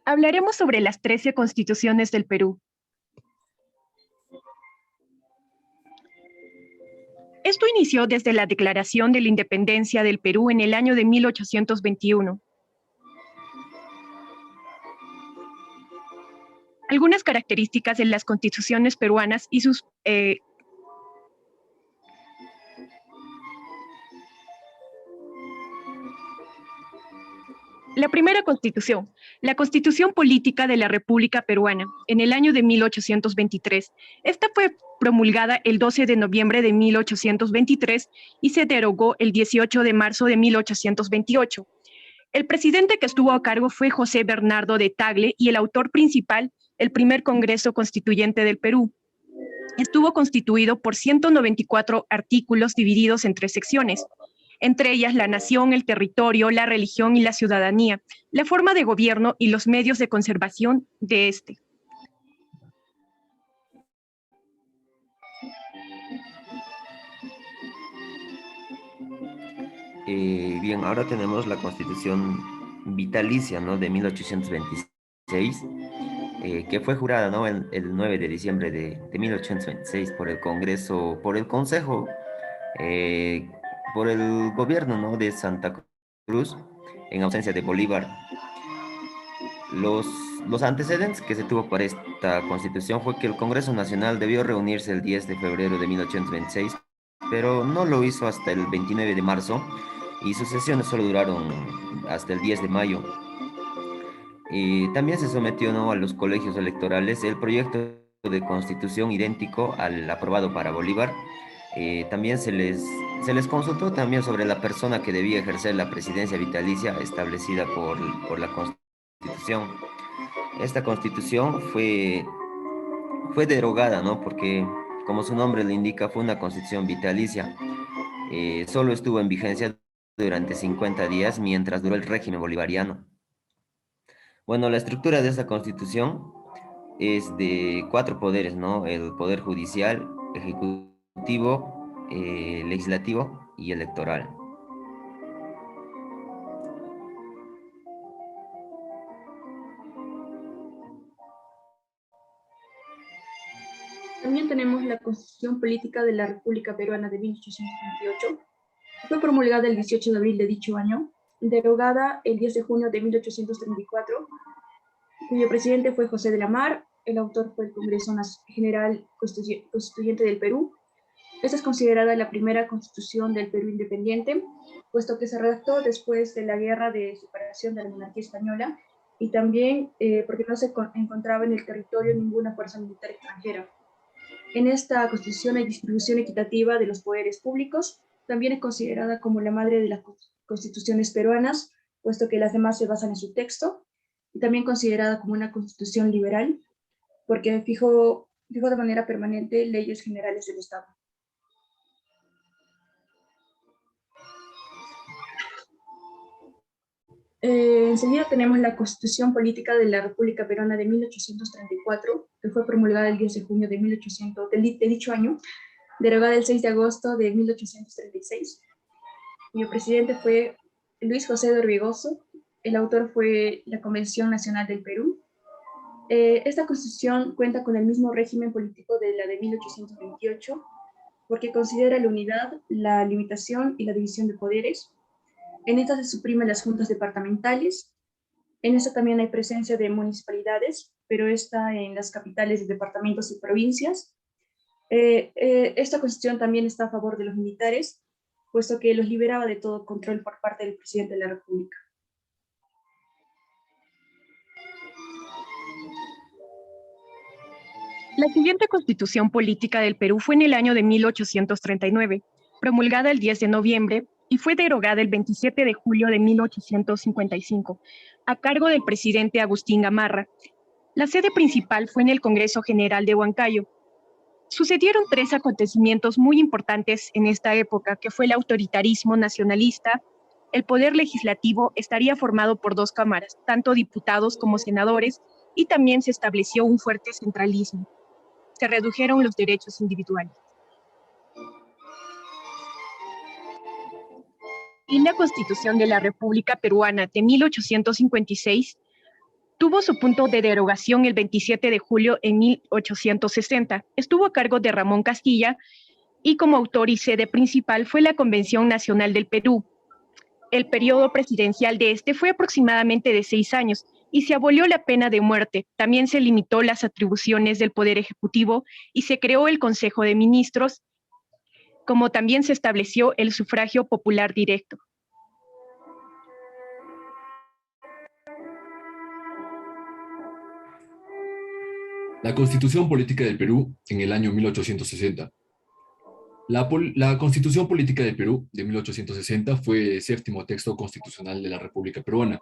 Hablaremos sobre las 13 constituciones del Perú. Esto inició desde la Declaración de la Independencia del Perú en el año de 1821. Algunas características de las constituciones peruanas y sus La primera constitución, la Constitución Política de la República Peruana, en el año de 1823. Esta fue promulgada el 12 de noviembre de 1823 y se derogó el 18 de marzo de 1828. El presidente que estuvo a cargo fue José Bernardo de Tagle y el autor principal, el primer Congreso Constituyente del Perú. Estuvo constituido por 194 artículos divididos en 3 secciones, entre ellas la nación, el territorio, la religión y la ciudadanía, la forma de gobierno y los medios de conservación de este. Bien, ahora tenemos la Constitución vitalicia, ¿no?, de 1826, que fue jurada, ¿no?, el 9 de diciembre de 1826 por el Congreso, por el Consejo, eh, por el gobierno, ¿no?, de Santa Cruz, en ausencia de Bolívar. Los, los antecedentes que se tuvo para esta constitución fue que el Congreso Nacional debió reunirse el 10 de febrero de 1826, pero no lo hizo hasta el 29 de marzo y sus sesiones solo duraron hasta el 10 de mayo. Y también se sometió, ¿no?, a los colegios electorales el proyecto de constitución idéntico al aprobado para Bolívar. También se les consultó también sobre la persona que debía ejercer la presidencia vitalicia establecida por la Constitución. Esta Constitución fue derogada, ¿no? Porque, como su nombre le indica, fue una Constitución vitalicia. Solo estuvo en vigencia durante 50 días mientras duró el régimen bolivariano. Bueno, la estructura de esta Constitución es de 4 poderes, ¿no? El poder judicial, ejecutivo, legislativo y electoral. También tenemos la Constitución Política de la República Peruana de 1828, que fue promulgada el 18 de abril de dicho año, derogada el 10 de junio de 1834, cuyo presidente fue José de la Mar. El autor fue el Congreso General Constituyente del Perú. Esta es considerada la primera constitución del Perú independiente, puesto que se redactó después de la guerra de separación de la monarquía española y también porque no se encontraba en el territorio ninguna fuerza militar extranjera. En esta constitución hay distribución equitativa de los poderes públicos. También es considerada como la madre de las constituciones peruanas, puesto que las demás se basan en su texto, y también considerada como una constitución liberal, porque fijó de manera permanente leyes generales del Estado. Enseguida tenemos la Constitución Política de la República Peruana de 1834, que fue promulgada el 10 de junio de dicho año, derogada el 6 de agosto de 1836. Cuyo presidente fue Luis José de Orbegoso. El autor fue la Convención Nacional del Perú. Esta constitución cuenta con el mismo régimen político de la de 1828, porque considera la unidad, la limitación y la división de poderes. En esta se suprimen las juntas departamentales. En esta también hay presencia de municipalidades, pero está en las capitales de departamentos y provincias. Esta constitución también está a favor de los militares, puesto que los liberaba de todo control por parte del presidente de la República. La siguiente constitución política del Perú fue en el año de 1839, promulgada el 10 de noviembre y fue derogada el 27 de julio de 1855, a cargo del presidente Agustín Gamarra. La sede principal fue en el Congreso General de Huancayo. Sucedieron 3 acontecimientos muy importantes en esta época, que fue el autoritarismo nacionalista. El poder legislativo estaría formado por 2 cámaras, tanto diputados como senadores, y también se estableció un fuerte centralismo. Se redujeron los derechos individuales. Y la Constitución de la República Peruana de 1856 Tuvo su punto de derogación el 27 de julio en 1860. Estuvo a cargo de Ramón Castilla y como autor y sede principal fue la Convención Nacional del Perú. El periodo presidencial de este fue aproximadamente de 6 años y se abolió la pena de muerte. También se limitó las atribuciones del Poder Ejecutivo y se creó el Consejo de Ministros, como también se estableció el sufragio popular directo. La Constitución Política del Perú en el año 1860. La Constitución Política del Perú de 1860 fue el séptimo texto constitucional de la República Peruana.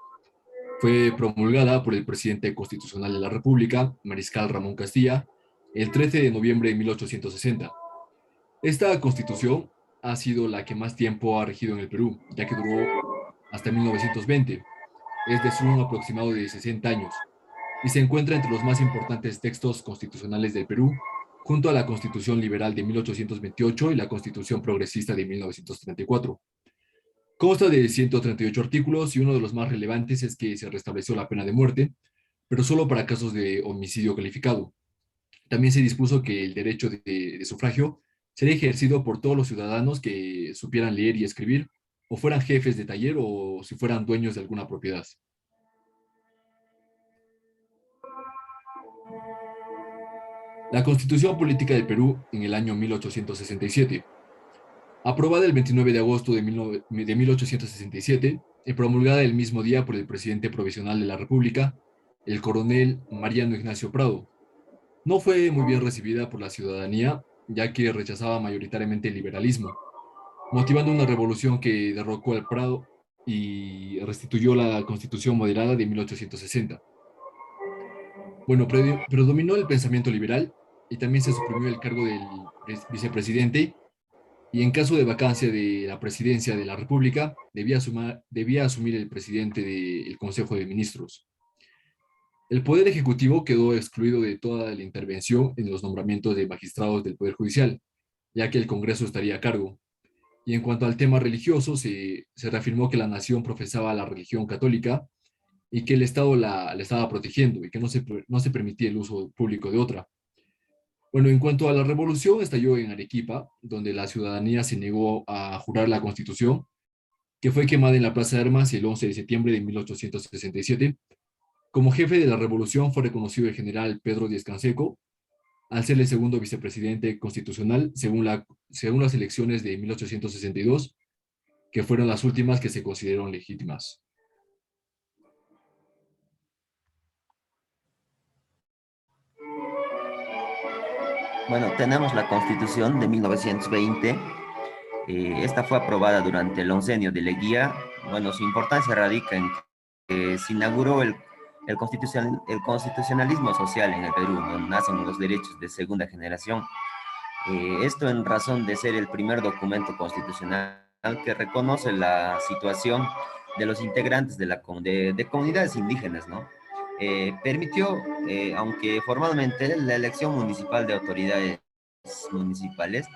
Fue promulgada por el presidente constitucional de la República, Mariscal Ramón Castilla, el 13 de noviembre de 1860. Esta constitución ha sido la que más tiempo ha regido en el Perú, ya que duró hasta 1920, es decir, un aproximado de 60 años, y se encuentra entre los más importantes textos constitucionales del Perú, junto a la Constitución Liberal de 1828 y la Constitución Progresista de 1934. Consta de 138 artículos y uno de los más relevantes es que se restableció la pena de muerte, pero solo para casos de homicidio calificado. También se dispuso que el derecho de sufragio sería ejercido por todos los ciudadanos que supieran leer y escribir, o fueran jefes de taller o si fueran dueños de alguna propiedad. La Constitución Política del Perú en el año 1867. Aprobada el 29 de agosto de 1867 y promulgada el mismo día por el presidente provisional de la República, el coronel Mariano Ignacio Prado. No fue muy bien recibida por la ciudadanía, ya que rechazaba mayoritariamente el liberalismo, motivando una revolución que derrocó al Prado y restituyó la Constitución moderada de 1860. Bueno, predominó el pensamiento liberal y también se suprimió el cargo del vicepresidente y en caso de vacancia de la presidencia de la República debía asumir el presidente del Consejo de Ministros. El Poder Ejecutivo quedó excluido de toda la intervención en los nombramientos de magistrados del Poder Judicial, ya que el Congreso estaría a cargo. Y en cuanto al tema religioso, se reafirmó que la nación profesaba la religión católica y que el Estado la estaba protegiendo y que no se permitía el uso público de otra. Bueno, en cuanto a la revolución, estalló en Arequipa, donde la ciudadanía se negó a jurar la Constitución, que fue quemada en la Plaza de Armas el 11 de septiembre de 1867. Como jefe de la revolución fue reconocido el general Pedro Díaz-Canseco, al ser el segundo vicepresidente constitucional según las elecciones de 1862, que fueron las últimas que se consideraron legítimas. Bueno, tenemos la Constitución de 1920. Esta fue aprobada durante el oncenio de Leguía. Bueno, su importancia radica en que se inauguró el constitucionalismo social en el Perú, donde nacen los derechos de segunda generación. Esto en razón de ser el primer documento constitucional que reconoce la situación de los integrantes de comunidades indígenas, ¿no? Permitió, aunque formalmente, la elección municipal de autoridades municipales.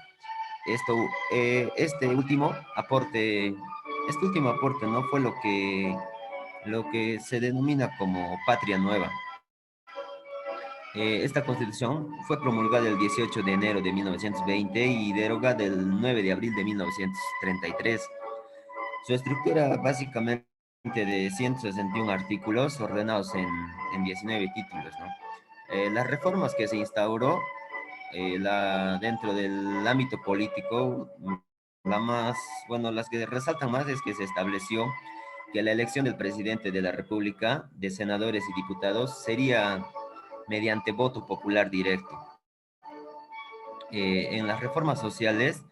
Esto, este último aporte, ¿no? Fue lo que se denomina como patria nueva. Esta constitución fue promulgada el 18 de enero de 1920 y derogada el 9 de abril de 1933. Su estructura básicamente de 161 artículos ordenados en 19 títulos, ¿no? Las reformas que se instauró dentro del ámbito político, las que resaltan más es que se estableció que la elección del presidente de la República, de senadores y diputados, sería mediante voto popular directo. En las reformas sociales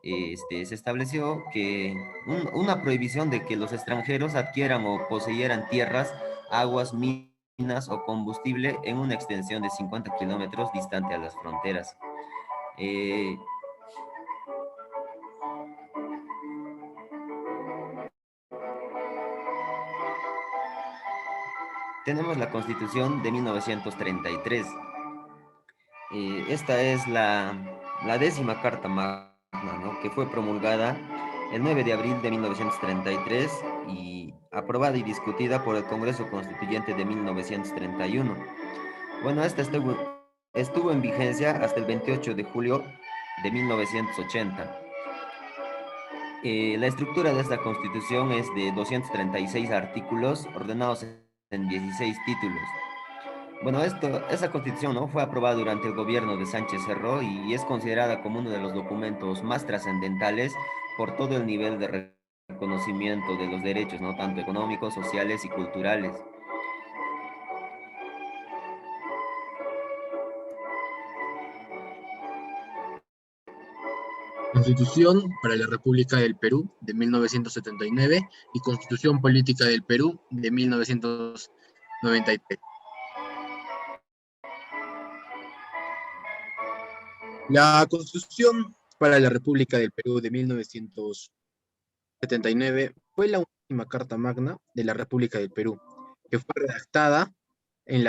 se estableció que una prohibición de que los extranjeros adquieran o poseyeran tierras, aguas, minas o combustible en una extensión de 50 kilómetros distante a las fronteras. Tenemos la Constitución de 1933. Esta es la 10ª Carta Magna, ¿no? Que fue promulgada el 9 de abril de 1933 y aprobada y discutida por el Congreso Constituyente de 1931. Bueno, esta estuvo en vigencia hasta el 28 de julio de 1980. La estructura de esta Constitución es de 236 artículos ordenados en 16 títulos. Bueno, esa Constitución, ¿no?, fue aprobada durante el gobierno de Sánchez Cerro y es considerada como uno de los documentos más trascendentales por todo el nivel de reconocimiento de los derechos, ¿no?, tanto económicos, sociales y culturales. Constitución para la República del Perú de 1979 y Constitución Política del Perú de 1993. La Constitución para la República del Perú de 1979 fue la última Carta Magna de la República del Perú, que fue redactada en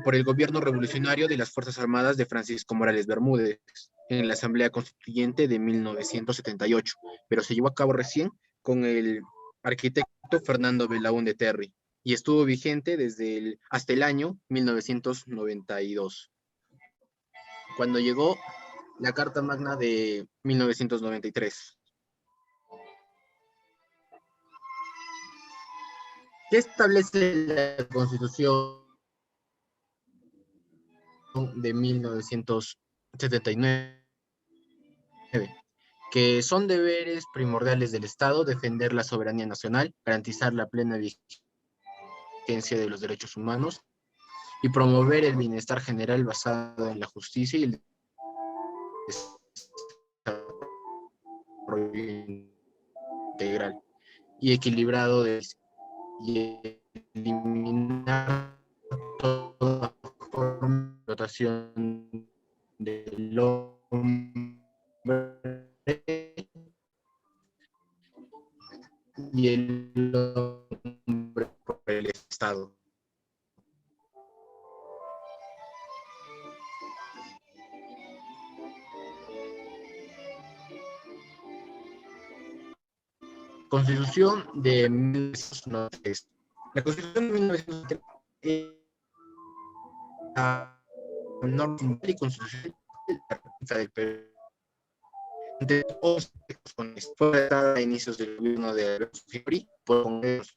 por el gobierno revolucionario de las Fuerzas Armadas de Francisco Morales Bermúdez en la Asamblea Constituyente de 1978, pero se llevó a cabo recién con el arquitecto Fernando Belaúnde Terry y estuvo vigente hasta el año 1992, cuando llegó la Carta Magna de 1993. ¿Qué establece la Constitución de 1979? Que son deberes primordiales del Estado defender la soberanía nacional, garantizar la plena vigencia de los derechos humanos y promover el bienestar general basado en la justicia y el desarrollo integral y equilibrado y eliminar toda forma de explotación del hombre y el hombre por el Estado. Constitución de 1993. La Constitución de 1993 es la norma y constitución de la República del Perú. Entre todos fue redactada a inicios del gobierno de Alberto Fujimori por el Congreso